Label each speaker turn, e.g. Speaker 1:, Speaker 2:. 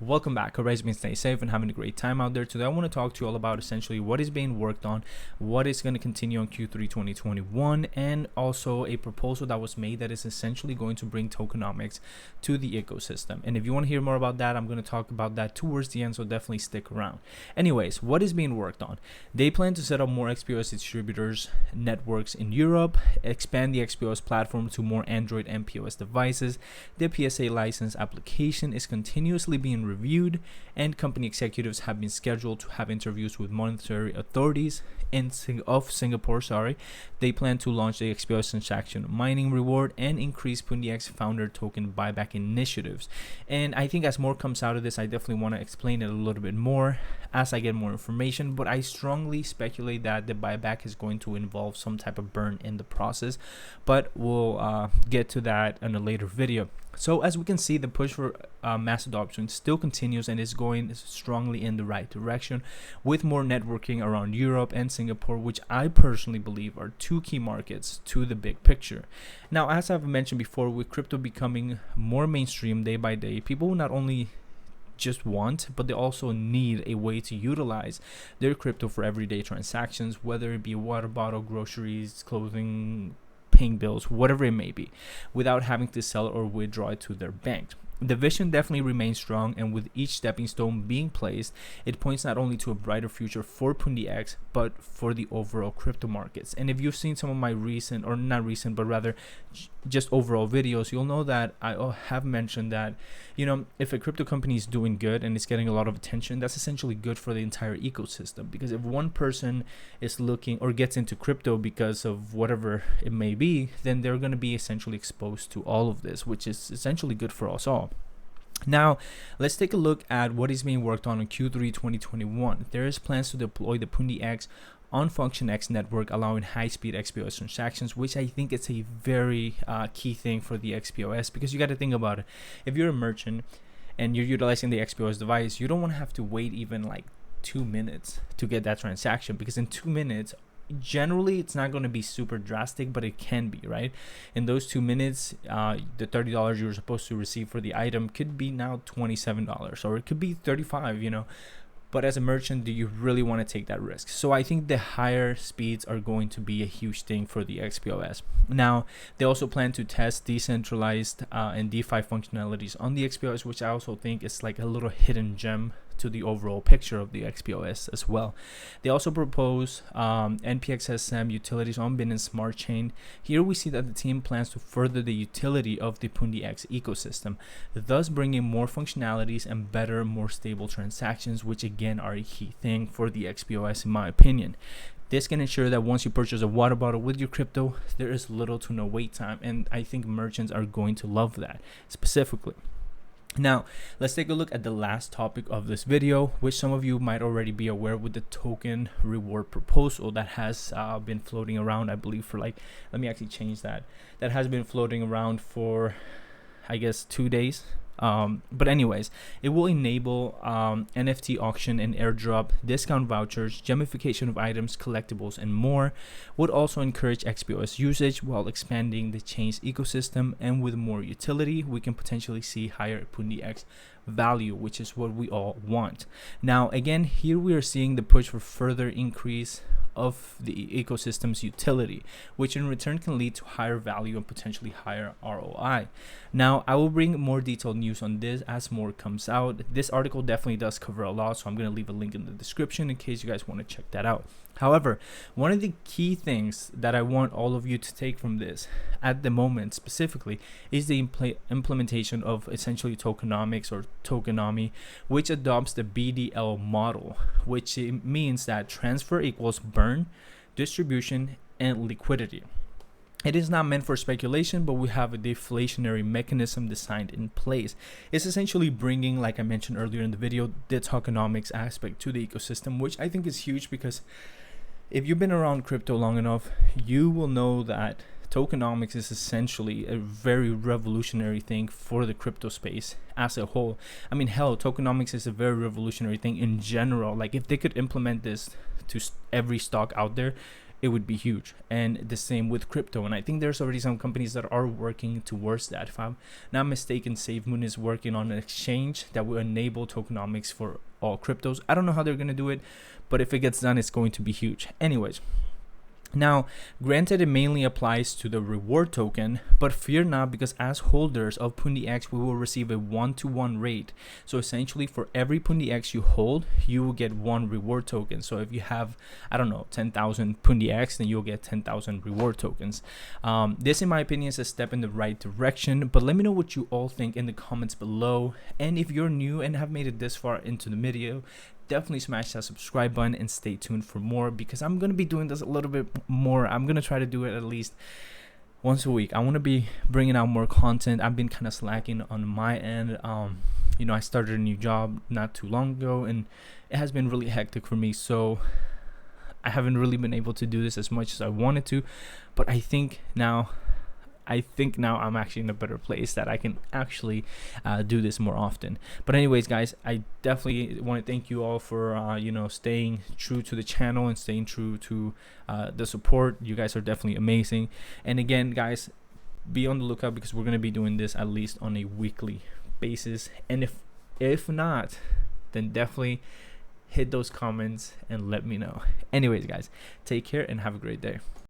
Speaker 1: Welcome back. Hope you've been staying safe and having a great time out there. Today I want to talk to you all about essentially what is being worked on, what is going to continue on Q3 2021, and also a proposal that was made that is essentially going to bring tokenomics to the ecosystem. And if you want to hear more about that, I'm going to talk about that towards the end, so definitely stick around. Anyways, what is being worked on? They plan to set up more XPOS distributors networks in Europe, expand the XPOS platform to more Android and POS devices. The PSA license application is continuously being reviewed, and company executives have been scheduled to have interviews with monetary authorities of Singapore. They plan to launch the XPOS transaction mining reward and increase Pundix founder token buyback initiatives. And I think as more comes out of this, I definitely want to explain it a little bit more as I get more information, but I strongly speculate that the buyback is going to involve some type of burn in the process, but we'll get to that in a later video. So as we can see, the push for mass adoption still continues and is going strongly in the right direction, with more networking around Europe and Singapore, which I personally believe are two key markets to the big picture. Now, as I've mentioned before, with crypto becoming more mainstream day by day, people will not only just want, but they also need a way to utilize their crypto for everyday transactions, whether it be water bottle, groceries, clothing, paying bills, whatever it may be, without having to sell or withdraw it to their bank. The vision definitely remains strong, and with each stepping stone being placed, it points not only to a brighter future for Pundix, but for the overall crypto markets. And if you've seen some of my recent, or not recent, but rather just overall videos, you'll know that I have mentioned that, if a crypto company is doing good and it's getting a lot of attention, that's essentially good for the entire ecosystem. Because if one person is looking or gets into crypto because of whatever it may be, then they're going to be essentially exposed to all of this, which is essentially good for us all. Now, let's take a look at what is being worked on in Q3 2021. There is plans to deploy the Pundix on FunctionX network, allowing high-speed XPOS transactions, which I think is a very key thing for the XPOS, because you got to think about it. If you're a merchant and you're utilizing the XPOS device, you don't want to have to wait even like 2 minutes to get that transaction, because in 2 minutes, generally it's not going to be super drastic, but it can be, right? In those 2 minutes, the $30 you were supposed to receive for the item could be now $27, or it could be $35, But as a merchant, do you really want to take that risk? So I think the higher speeds are going to be a huge thing for the XPOS. Now, they also plan to test decentralized and DeFi functionalities on the XPOS, which I also think is like a little hidden gem to the overall picture of the XPOS as well. They also propose NPXSM utilities on Binance Smart Chain. Here we see that the team plans to further the utility of the Pundix ecosystem, thus bringing more functionalities and better, more stable transactions, which again are a key thing for the XPOS in my opinion. This can ensure that once you purchase a water bottle with your crypto, there is little to no wait time, and I think merchants are going to love that specifically. Now, let's take a look at the last topic of this video, which some of you might already be aware, with the token reward proposal that has been floating around, I believe, for let me actually change that. That has been floating around for, I guess, 2 days. But anyways, it will enable NFT auction and airdrop, discount vouchers, gamification of items, collectibles, and more. Would also encourage XPOS usage while expanding the chain's ecosystem, and with more utility, we can potentially see higher Pundix value, which is what we all want. Now, again, here we are seeing the push for further increase of the ecosystem's utility, which in return can lead to higher value and potentially higher ROI. Now, I will bring more detailed news on this as more comes out. This article definitely does cover a lot, so I'm going to leave a link in the description in case you guys want to check that out. However, one of the key things that I want all of you to take from this at the moment specifically is the implementation of essentially tokenomics, or tokenomics, which adopts the BDL model, which means that transfer equals burn, distribution, and liquidity. It is not meant for speculation, but we have a deflationary mechanism designed in place. It's essentially bringing, like I mentioned earlier in the video, the tokenomics aspect to the ecosystem, which I think is huge, because if you've been around crypto long enough, you will know that tokenomics is essentially a very revolutionary thing for the crypto space as a whole. I mean, hell, tokenomics is a very revolutionary thing in general. Like, if they could implement this to every stock out there, it would be huge. And the same with crypto. And I think there's already some companies that are working towards that. If I'm not mistaken, SafeMoon is working on an exchange that will enable tokenomics for all cryptos. I don't know how they're going to do it, but if it gets done, it's going to be huge. Anyways, now, granted, it mainly applies to the reward token, but fear not, because as holders of Pundix, we will receive a 1-to-1 rate. So essentially, for every Pundix you hold, you will get 1 reward token. So if you have, I don't know, 10,000 Pundix, then you'll get 10,000 reward tokens. This, in my opinion, is a step in the right direction, but let me know what you all think in the comments below. And if you're new and have made it this far into the video, definitely smash that subscribe button and stay tuned for more, because I'm going to be doing this a little bit more. I'm going to try to do it at least once a week. I want to be bringing out more content. I've been kind of slacking on my end. You know, I started a new job not too long ago, and it has been really hectic for me, so I haven't really been able to do this as much as I wanted to. But I think now I'm actually in a better place that I can actually do this more often. But anyways, guys, I definitely want to thank you all for you know, staying true to the channel and staying true to the support. You guys are definitely amazing. And again, guys, be on the lookout, because we're going to be doing this at least on a weekly basis. And if not, then definitely hit those comments and let me know. Anyways, guys, take care and have a great day.